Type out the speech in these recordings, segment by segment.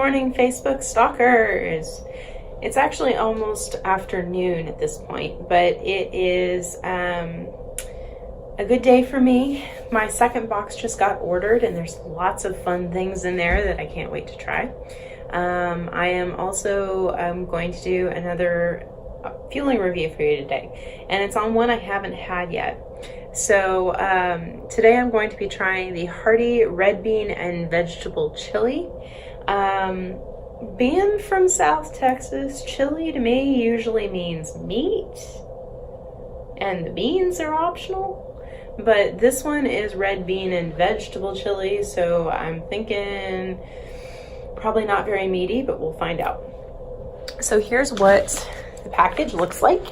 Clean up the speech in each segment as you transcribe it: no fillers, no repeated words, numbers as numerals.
morning, Facebook stalkers. It's actually almost afternoon at this point, but it is a good day for me. My second box just got ordered, and there's lots of fun things in there that I can't wait to try. I am also going to do another fueling review for you today, and it's on one I haven't had yet. So today I'm going to be trying the Hearty red bean and vegetable chili. Being from South Texas, chili to me usually means meat, and the beans are optional. But this one is red bean and vegetable chili, so I'm thinking probably not very meaty, but we'll find out. So here's what the package looks like.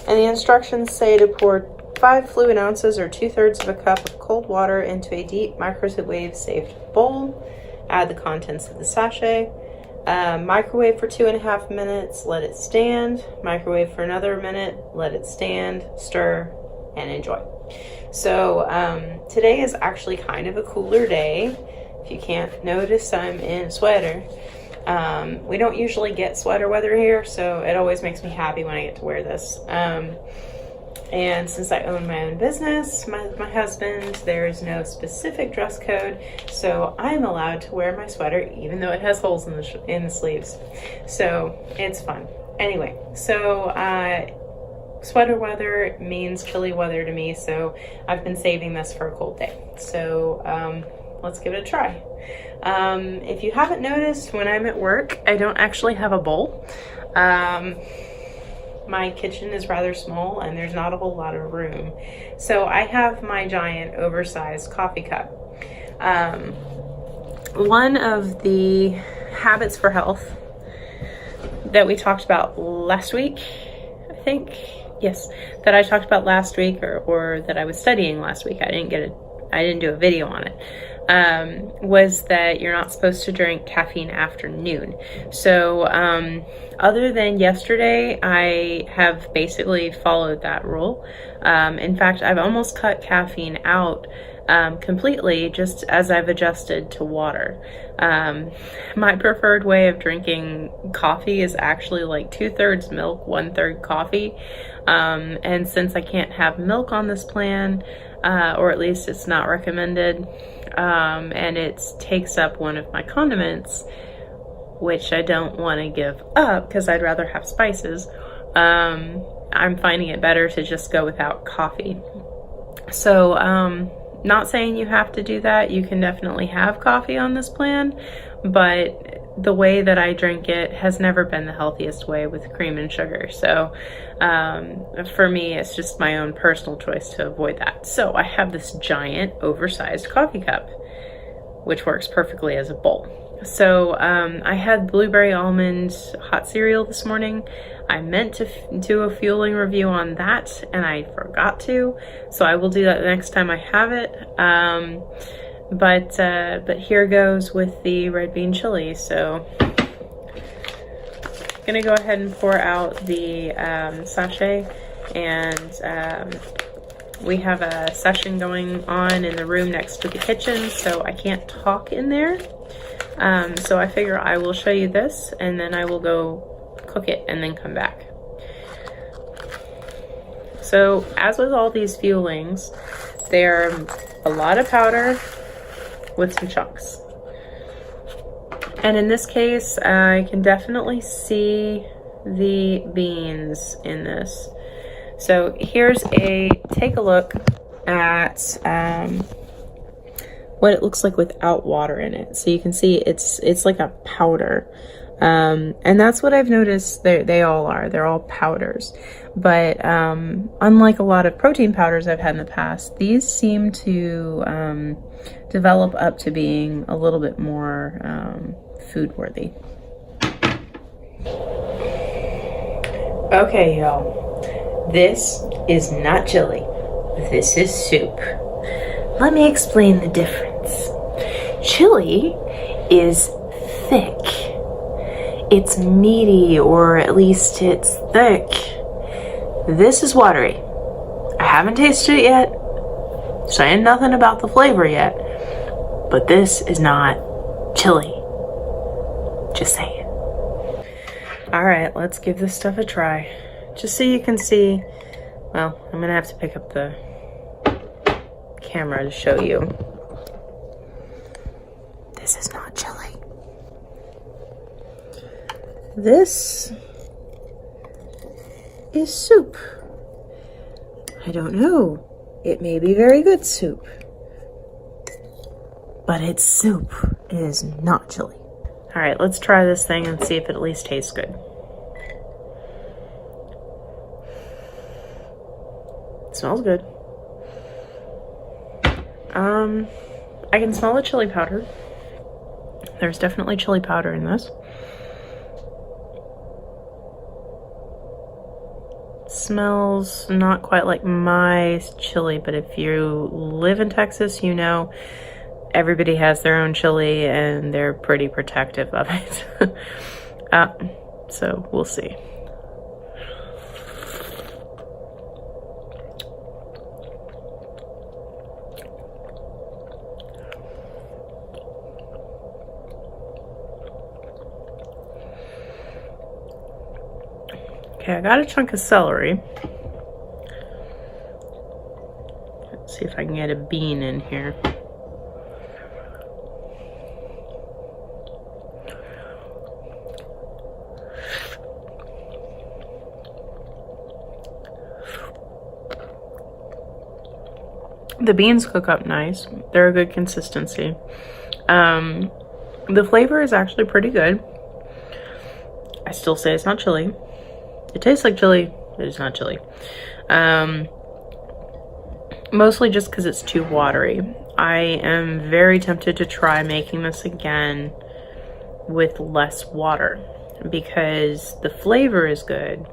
And the instructions say to pour 5 fluid ounces or 2/3 of a cup of cold water into a deep microwave safe bowl. Add the contents of the sachet. Microwave for 2.5 minutes, let it stand. Microwave for another minute, let it stand, stir, and enjoy. So today is actually kind of a cooler day. If you can't notice, I'm in a sweater. We don't usually get sweater weather here, so it always makes me happy when I get to wear this. And since I own my own business, my husband, there is no specific dress code, so I'm allowed to wear my sweater even though it has holes in the sleeves. So it's fun. Anyway, so sweater weather means chilly weather to me, so I've been saving this for a cold day. So let's give it a try. If you haven't noticed, when I'm at work, I don't actually have a bowl. My kitchen is rather small and there's not a whole lot of room. So I have my giant oversized coffee cup. One of the habits for health that we talked about last week, I think, yes, that I talked about last week or that I was studying last week, I didn't do a video on it, was that you're not supposed to drink caffeine after noon. So other than yesterday, I have basically followed that rule. In fact, I've almost cut caffeine out completely just as I've adjusted to water. My preferred way of drinking coffee is actually like 2/3 milk, 1/3 coffee. And since I can't have milk on this plan, or at least it's not recommended, and it takes up one of my condiments, which I don't want to give up because I'd rather have spices, I'm finding it better to just go without coffee. So not saying you have to do that. You can definitely have coffee on this plan, but the way that I drink it has never been the healthiest way with cream and sugar. So for me, it's just my own personal choice to avoid that. So I have this giant oversized coffee cup, which works perfectly as a bowl. So I had blueberry almond hot cereal this morning. I meant to do a fueling review on that and I forgot to, so I will do that the next time I have it. But here goes with the red bean chili. So I'm gonna go ahead and pour out the sachet, and we have a session going on in the room next to the kitchen, so I can't talk in there. So I figure I will show you this and then I will go cook it and then come back. So as with all these fuelings, they're a lot of powder with some chunks. And in this case, I can definitely see the beans in this. So take a look at what it looks like without water in it. So you can see it's like a powder. And that's what I've noticed they all are. They're all powders. But unlike a lot of protein powders I've had in the past, these seem to develop up to being a little bit more food worthy. Okay, y'all. This is not chili. This is soup. Let me explain the difference. Chili is thick. It's meaty, or at least it's thick. This is watery. I haven't tasted it yet, saying nothing about the flavor yet, but this is not chili. Just saying. All right, let's give this stuff a try. Just so you can see, well, I'm gonna have to pick up the camera to show you. This is not chili. This is soup. I don't know. It may be very good soup. But it's soup. It is not chili. All right, let's try this thing and see if it at least tastes good. It smells good. I can smell the chili powder. There's definitely chili powder in this. Smells not quite like my chili, but if you live in Texas, you know everybody has their own chili and they're pretty protective of it. So we'll see. Okay, I got a chunk of celery. Let's see if I can get a bean in here. The beans cook up nice. They're a good consistency. The flavor is actually pretty good. I still say it's not chili. It tastes like chili, but it's not chili. Mostly just because it's too watery. I am very tempted to try making this again with less water because the flavor is good.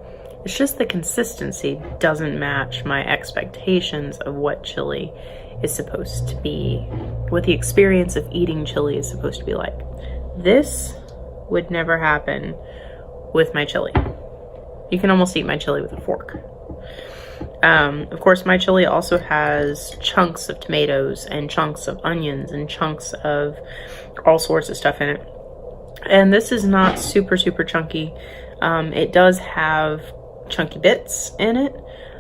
It's just the consistency doesn't match my expectations of what chili is supposed to be, what the experience of eating chili is supposed to be like. This would never happen with my chili. You can almost eat my chili with a fork. Of course, my chili also has chunks of tomatoes and chunks of onions and chunks of all sorts of stuff in it. And this is not super, super chunky. It does have chunky bits in it.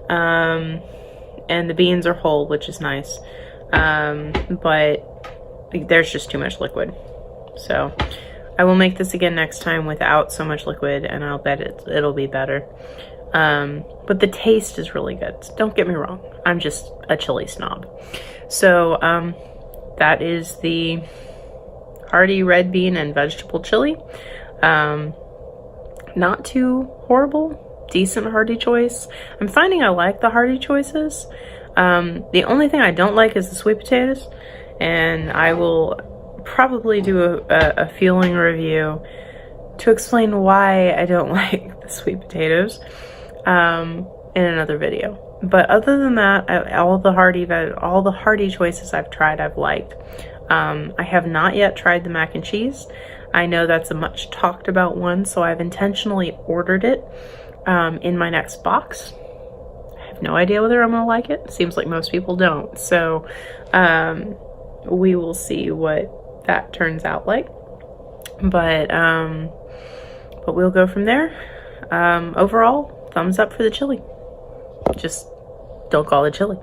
And the beans are whole, which is nice. But there's just too much liquid. So I will make this again next time without so much liquid, and I'll bet it'll be better. But the taste is really good. Don't get me wrong. I'm just a chili snob. So that is the hearty red bean and vegetable chili. Not too horrible. Decent hearty choice. I'm finding I like the hearty choices. The only thing I don't like is the sweet potatoes, and I will probably do a feeling review to explain why I don't like the sweet potatoes in another video. But other than that, all the hearty choices I've tried, I've liked. I have not yet tried the mac and cheese. I know that's a much talked about one, so I've intentionally ordered it in my next box. I have no idea whether I'm gonna like it. Seems like most people don't. So we will see what that turns out like. But we'll go from there. Overall, thumbs up for the chili. Just don't call it chili.